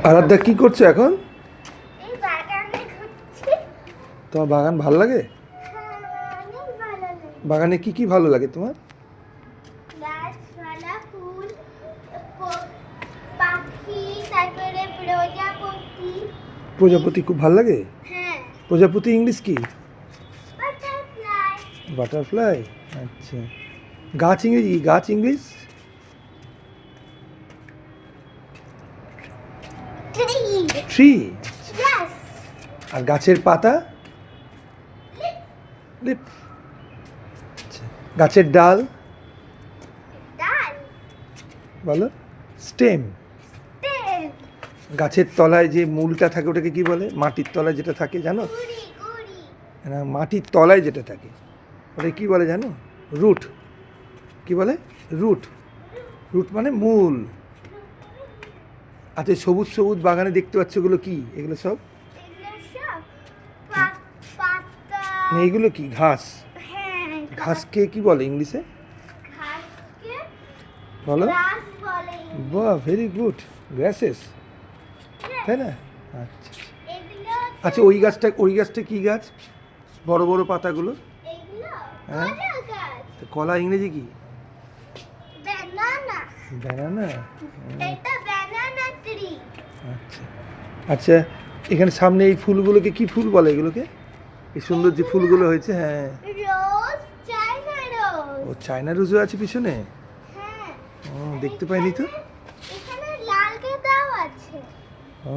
আরাধ্যা কি করছো এখন? এই বাগানে ঘুরছি। তোমার বাগান ভালো লাগে? হ্যাঁ, অনেক ভালো লাগে। বাগানে কি কি ভালো লাগে তোমার? গাছপালা, ফুল, পাখি, তারপরে প্রজাপতি। প্রজাপতি খুব ভালো লাগে? হ্যাঁ, প্রজাপতি ইংলিশ কি? বাটারফ্লাই। বাটারফ্লাই। আচ্ছা, গাছ ইংরেজি, গাছ ইংলিশ? ট্রি। ট্রি। ইয়েস। আর গাছের পাতা? লিপ। আচ্ছা, গাছের ডাল ডাল। বলো? স্টেম। তেল। গাছের তলায় যে মূলটা থাকে ওটাকে কি বলে? মাটির তলায় যেটা থাকে জানো? গুড়ি গুড়ি। না, মাটির তলায় যেটা থাকে ওটা কি বলে জানো? রুট। কি বলে? রুট। রুট মানে মূল। আচ্ছা, সবুজ সবুজ বাগানে দেখতে পাচ্ছ ওগুলো কি? এগুলো সব এগুলো সব পাতা। না, এগুলো কি? ঘাস। হ্যাঁ, ঘাসকে কি বলে ইংলিশে? ঘাসকে বলো। গ্রাস বলে। বাহ, ভেরি গুড। গ্রাসেস, তাই না? আচ্ছা এগুলো আচ্ছা, ওই গাছটা কি গাছ? বড় বড় পাতাগুলো? এগুলো হ্যাঁ। কলা গাছ। তো কলা ইংরেজি কি? ব্যানানা। ব্যানানা। এটা ব্যানানা ট্রি। আচ্ছা আচ্ছা, এখানে সামনে এই ফুলগুলোকে কি ফুল বলে এগুলোকে? এই সুন্দর যে ফুলগুলো হয়েছে, হ্যাঁ। রোজ, চাইনা রোজ। ও, চায়না রোজও আছে পিছনে? হ্যাঁ। ও, দেখতে পাইনি তো। এখানে লাল গাঁদাও আছে। ও,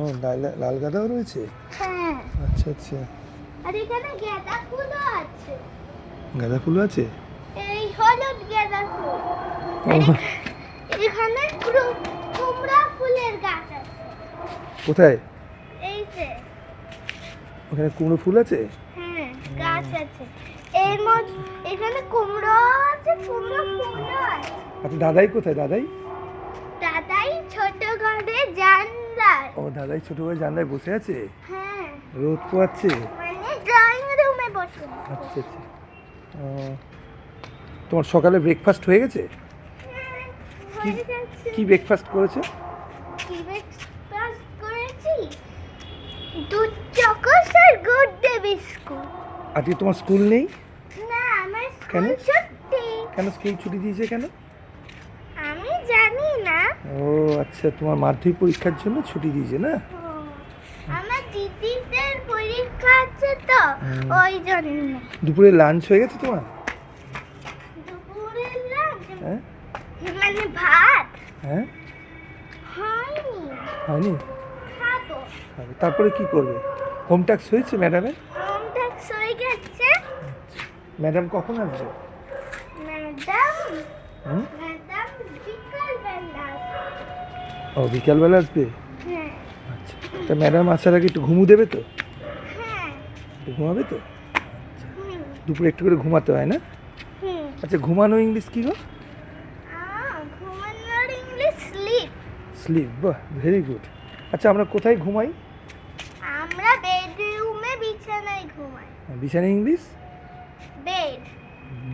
লাল গাঁদাও রয়েছে? হ্যাঁ। আচ্ছা আচ্ছা, আর এখানে গাঁদা ফুলও আছে। গাঁদা ফুল আছে? এই হলুদ গাঁদা ফুল। ও, এখানে কুমড়া ফুলের গাছ আছে। কোথায়? এই যে। ওখানে কুমড়ো ফুল আছে? হ্যাঁ, গাছ আছে। এখানে কুমড়ো আছে, কুমড়ো ফুলও আছে। আচ্ছা, দাদাই কোথায়? দাদাই? দাদাই ছোট ঘরে জানলায়। ও, দাদাই ছোট ভাই জানলায় বসে আছে, হ্যাঁ, রোদ পোয়াচ্ছে। মানে ড্রয়িং রুমে বসে। আচ্ছা আচ্ছা। ও, তোমার সকালে ব্রেকফাস্ট হয়ে গেছে? হ্যাঁ, কি হয়ে গেছে। কি ব্রেকফাস্ট করেছো? কি ব্রেকফাস্ট করেছি? দুধ চকোস আর গুড ডে বিস্কুট। আজকে তোমার স্কুল নেই? না, আমার কেন? স্কুল ছুটি। কেন স্কুল ছুটি দিয়েছে কেন? আমি জানি না। ও আচ্ছা, তোমার মাধ্যমিক পরীক্ষার জন্য ছুটি দিয়েছে না? আমার দিদিদের পরীক্ষা আছে তো, ওই জন্য। দুপুরে লাঞ্চ হয়ে গেছে তোমার? দুপুরের লাঞ্চ হ্যাঁ মানে ভাত হ্যাঁ, হয়নি, হয়নি? খাবো। তারপরে কি করবে? হোম ট্যাক্স হয়েছে ম্যাডামের? হোম ট্যাক্স হয়ে গেছে। ম্যাডাম কখন আসবে? ম্যাডাম হুম? ম্যাডাম বিকালবেলা। ও, বিকালবেলা আসবে? হ্যাঁ। আচ্ছা, তা ম্যাডাম আসার আগে একটু ঘুমু দেবে তো? হ্যাঁ। একটু ঘুমাবে তো? হুম। দুপুরে একটু করে ঘুমাতে হয় না? হুম। আচ্ছা, ঘুমানো ইংলিশ কী গো? ঘুমানোর ইংলিশ স্লিপ। স্লিপ। বাহ, ভেরি গুড। আচ্ছা, আমরা কোথায় ঘুমাই? আমরা বেডরুমে বিছানায় ঘুমাই। বিছানা English? Bed.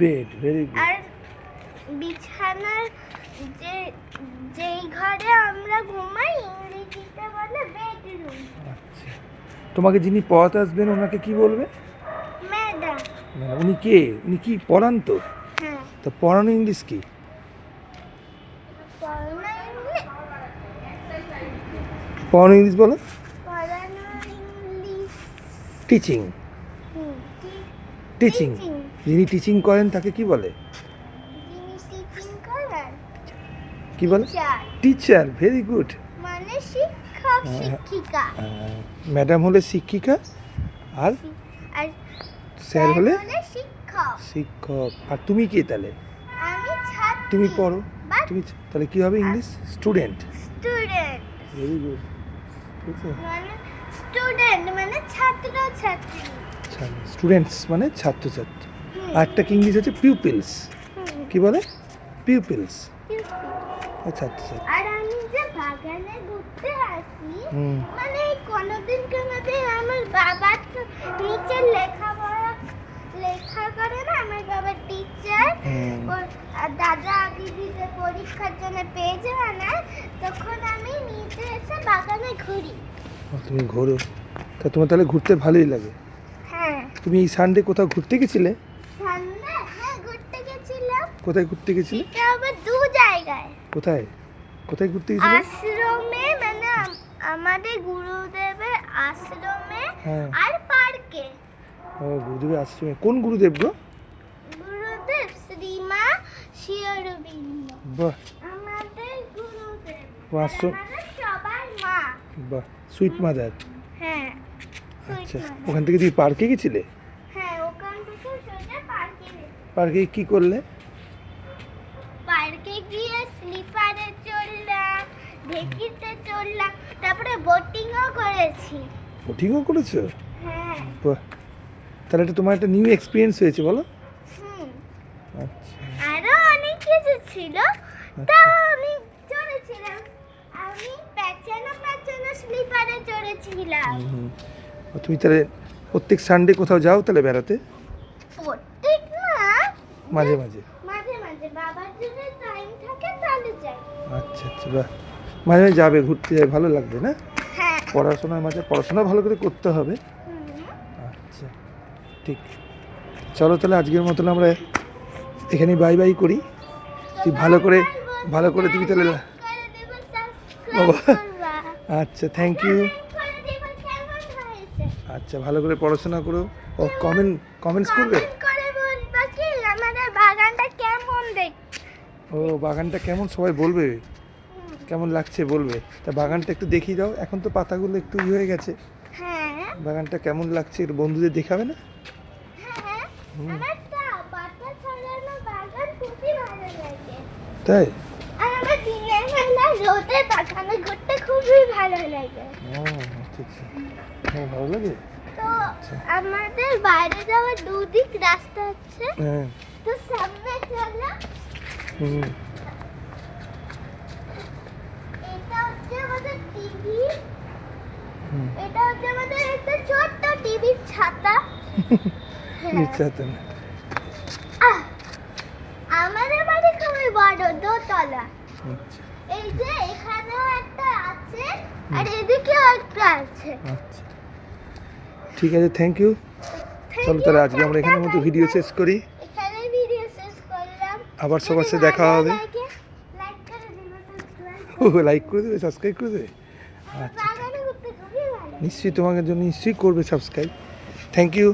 Bed, very good. আর বিছানার যে যেই ঘরে আমরা ঘুমাই ইংরেজিতে বলে বেডরুম। আচ্ছা, তোমাকে যিনি পড়াতে আসবেন ওনাকে কি বলবে? ম্যাডাম। মানে উনি কে? উনি কি পড়ান তো? হ্যাঁ। তো পড়ানো ইংলিশ কি? পড়ানো ইংলিশ। পড়ানো ইংলিশ বলো। পড়ানো ইংলিশ। টিচিং। টিচিং। যিনি টিচিং করেন তাকে কি বলে? যিনি টিচিং করেন কি বলে? টিচার। Teacher, very good. মানে শিক্ষক শিক্ষিকা। ম্যাডাম হলে শিক্ষিকা, আর আর স্যার হলে শিক্ষক। শিক্ষক। আর তুমি কে তাহলে? আমি ছাত্রী। তুমি পড়ো। But তুমি তাহলে কি হবে English? Student. Student. Very good. ঠিক আছে। মানে স্টুডেন্ট মানে ছাত্র ছাত্রী। আচ্ছা, স্টুডেন্টস মানে ছাত্রছাত্রী। আর একটা কি ইংলিশ আছে? পিউপিলস। কি বলে? পিউপিলস, ছাত্রছাত্রী। আর আমি যে বাগানে ঘুরতে আসি, হুম। মানে কোনোদিন আমার বাবার নিচে লেখা করে না আমার বাবা টিচার, হুম। আর দাদা দিদিদের পরীক্ষার জন্য পেজ বানায়, তখন আমি নিচে এসে বাগানে ঘুরি। তুমি ঘোরো, তা তোমার তাহলে ঘুরতে ভালোই লাগে। হ্যাঁ, তুমি এই সানডে কোথাও ঘুরতে গেছিলে? সামনে হ্যাঁ ঘুরতে গেছিলাম। কোথায় ঘুরতে গেছিলে? এটা আবার দু জায়গায়, কোথায় কোথায় ঘুরতে গেছিলে? আশ্রমে মানে আমাদের গুরুদেবের আশ্রমে, হ্যাঁ। আর পার্কে। ও গুরুদেবের আশ্রমে, কোন গুরুদেব গো? গুরুদেব শ্রীমা শ্রী অরবিন্দ বাহ আমাদের গুরুদেব, ও আশ্রম, আমাদের সবার মা। বাহ সুইট মাদার। হ্যাঁ, আচ্ছা, সুইট মা। ওখান থেকে তুমি পার্কে গেছিলে? হ্যাঁ, ওখান থেকে সোজা পার্কে গেছি। পার্কে কি করলে? পার্কে গিয়ে স্লিপারে চড়লাম, ঢেকিতে চড়লাম, তারপরে বোটিংও করেছি। বোটিংও করেছো? হ্যাঁ। বাহ, তাহলে এটা তোমার একটা নিউ এক্সপিরিয়েন্স হয়েছে বলো। হুম, আচ্ছা আরো অনেক কিছু ছিল, তা আমি চড়েছিলাম। আমি পেছনে পেছনে স্লিপারে চড়েছিলাম। হুম। ও, তুমি তাহলে প্রত্যেক সানডে কোথাও যাও তাহলে বেড়াতে? প্রত্যেক না, মাঝে মাঝে? মাঝে মাঝে বাবার যদি টাইম থাকে তাহলে যাই। আচ্ছা আচ্ছা, বাহ, মাঝে মাঝে যাবে ঘুরতে, যাবে ভালো লাগবে না? হ্যাঁ। পড়াশোনার মাঝে পড়াশোনা ভালো করে করতে হবে। হুম। আচ্ছা ঠিক, চলো তাহলে আজকের মতন আমরা এখানেই বাই বাই করি। তুই ভালো করে তুমি তাহলে বাবা। আচ্ছা থ্যাংক ইউ। আচ্ছা ভালো করে পড়াশোনা করো, ও কমেন্টস করবে। আমাদের বাগানটা কেমন দেখ। ও বাগানটা কেমন সবাই বলবে, কেমন লাগছে বলবে। তা বাগানটা একটু দেখিয়ে দাও, এখন তো পাতাগুলো একটু হয়ে গেছে, হ্যাঁ, বাগানটা কেমন লাগছে একটু বন্ধুদের দেখাবে না? হ্যাঁ, আমার তো পাতা ছড়ানো বাগান খুবই ভালো লাগে। তাই? আর আমার দিনের বেলা রোদে বাগানে ঘুরতে খুবই ভালো লাগে। ও আচ্ছা আচ্ছা, হ্যাঁ ভালো লাগে। তো আমাদের বাইরে যাওয়ার দুদিক রাস্তা আছে, হ্যাঁ। তো সামনে চলো। হুম। এটা হচ্ছে আমাদের টিভি, হুম। এটা হচ্ছে আমাদের একটা ছোট্ট টিভির ছাতা। ইচ্ছা হতো না। আহ, আমাদের বাড়ি খুবই বড়, দোতলা। আচ্ছা এই যে এখানেও একটা আছে, আর এদিকেও একটা আছে। আচ্ছা ঠিক আছে, থ্যাংক ইউ। চলো তাহলে আজকে আমরা এখানের মতো ভিডিও শেষ করি, এখানে ভিডিও শেষ করলাম। আবার সবার সাথে দেখা হবে। লাইক করে দিও, সাবস্ক্রাইব। ও লাইক করে দেবে, সাবস্ক্রাইব করে দেবে। আচ্ছা বাগানে ঘুরতে খুবই ভালো। নিশ্চয়ই তোমাদের জন্য নিশ্চয়ই করবে সাবস্ক্রাইব। Thank you.